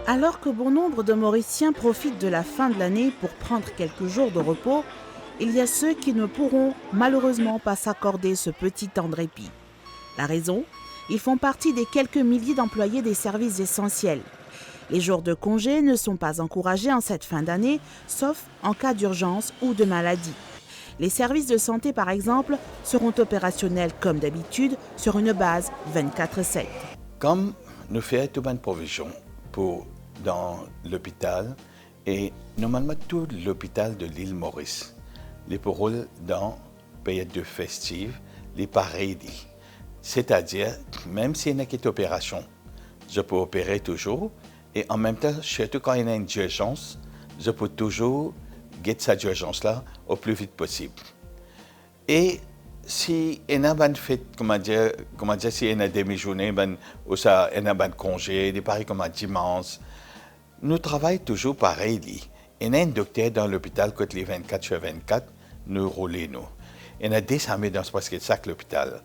Alors que bon nombre de Mauriciens profitent de la fin de l'année pour prendre quelques jours de repos, il y a ceux qui ne pourront malheureusement pas s'accorder ce petit temps de répit. La raison ? Ils font partie des quelques milliers d'employés des services essentiels. Les jours de congé ne sont pas encouragés en cette fin d'année, sauf en cas d'urgence ou de maladie. Les services de santé, par exemple, seront opérationnels comme d'habitude sur une base 24/7. Comme nous faisons toute une provision dans l'hôpital, et normalement tout l'hôpital de l'île Maurice, les paroles dans période de festive, les pareils. C'est-à-dire, même s'il y a une opération, je peux opérer toujours, et en même temps, surtout quand il y a une urgence, je peux toujours guetter cette urgence-là au plus vite possible. Et si il y a une fête, comment dire, si il y a une demi-journée, ou ça, il y a un congé, des pareils comme un dimanche, nous travaillons toujours pareil. Il y a un docteur dans l'hôpital qui les 24/24, nous roulons nous. Il y a des amis dans presque chaque hôpital.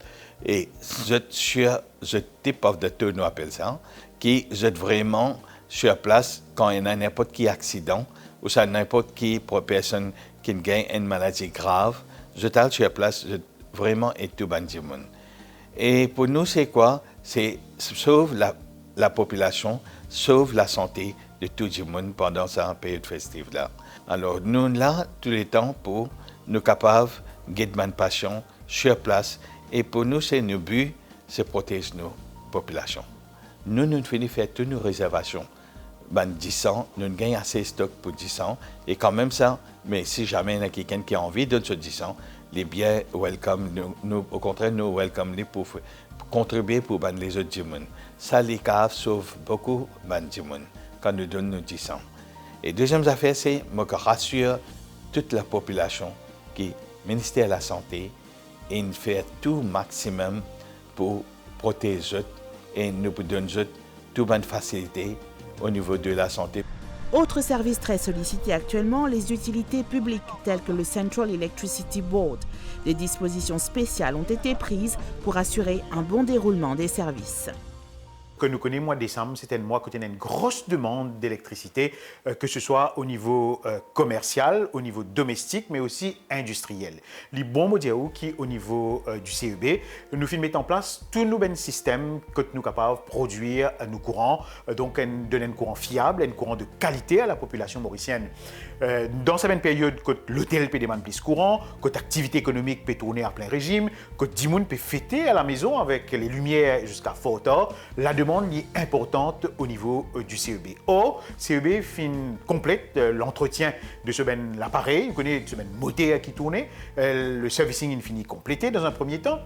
Et je suis ce type de docteur, nous appelle ça, qui est vraiment sur place quand il y a n'importe quel accident ou ça n'importe qui personne qui gagne une maladie grave. Je suis sur place, je vraiment et tout le monde. Et pour nous, c'est quoi? C'est sauve la population, sauve la santé de tout le monde pendant cette période festive-là. Alors, nous, là, tous les temps, pour nous capables de guider une passion sur place. Et pour nous, c'est notre but, c'est protéger nos populations. Nous finissons faire toutes nos réservations. 10 ans, nous gagnons assez de stock pour 10 ans. Et quand même ça, mais si jamais il y a quelqu'un qui a envie de ce 10 ans, les biens welcome, nous, au contraire, nous welcome les pour contribuer pour les autres du monde. Ça, les caves sauvent beaucoup du monde quand nous donnons nos 10 ans. Et deuxième affaire, c'est que rassure toute la population qui le ministère de la Santé et nous fait tout maximum pour protéger et nous donner toute bonne facilité au niveau de la santé. Autre service très sollicité actuellement, les utilités publiques telles que le Central Electricity Board. Des dispositions spéciales ont été prises pour assurer un bon déroulement des services. Que nous connaissons, mois de décembre, c'était un mois où il y a une grosse demande d'électricité, que ce soit au niveau commercial, au niveau domestique, mais aussi industriel. Les bons mots qui, au niveau du CEB, nous mettons en place tout nouveau système que nous sommes capables de produire nos courants, donc donner un courant fiable, un courant de qualité à la population mauricienne. Dans cette même période, que l'hôtel peut demander plus courant, que l'activité économique peut tourner à plein régime, que Dimoun peut fêter à la maison avec les lumières jusqu'à fort tard, la demande est importante au niveau du CEB. Or, CEB complète l'entretien de l'appareil, vous connaissez ce moteur qui tourne, le servicing est fini complété dans un premier temps.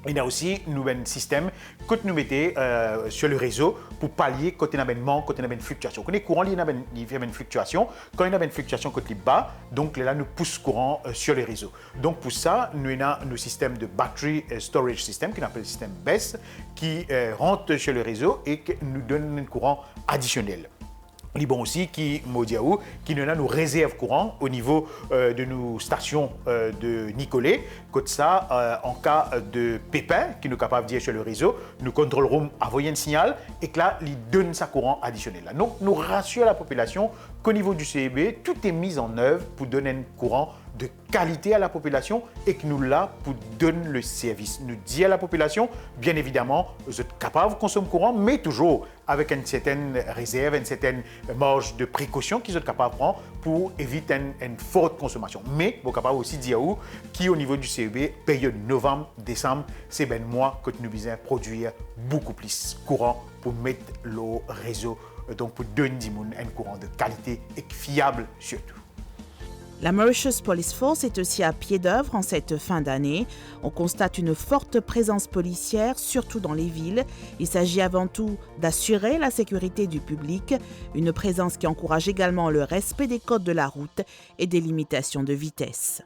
Il y a aussi un système que nous mettons sur le réseau pour pallier quand il y a un manque, quand il y a une fluctuation. Quand il y a courant, il y a une fluctuation. Quand il y a une fluctuation, quand il est bas, donc là, nous pousse courant sur le réseau. Donc pour ça, nous avons nos systèmes de battery storage system, qu'on appelle le système BESS, qui rentre sur le réseau et qui nous donne un courant additionnel. Les bons aussi qui nous a nos réserves courant au niveau de nos stations de Nicolet. Comme ça, en cas de pépin qui nous est capable de dire sur le réseau, nous contrôlerons envoyer un signal et que là, il donne sa courant additionnel. Donc, nous rassurons la population qu'au niveau du CEB, tout est mis en œuvre pour donner un courant de qualité à la population et que nous là pour donner le service. Nous dit à la population, bien évidemment, vous êtes capable de consommer courant, mais toujours avec une certaine réserve, une certaine marge de précaution qu'ils sont capables de prendre pour éviter une forte consommation. Mais vous êtes capable aussi de dire qui au niveau du CEB, période novembre-décembre, c'est le mois que nous besoin produire beaucoup plus courant pour mettre le réseau, donc pour donner un courant de qualité et fiable surtout. La Mauritius Police Force est aussi à pied d'œuvre en cette fin d'année. On constate une forte présence policière, surtout dans les villes. Il s'agit avant tout d'assurer la sécurité du public, une présence qui encourage également le respect des codes de la route et des limitations de vitesse.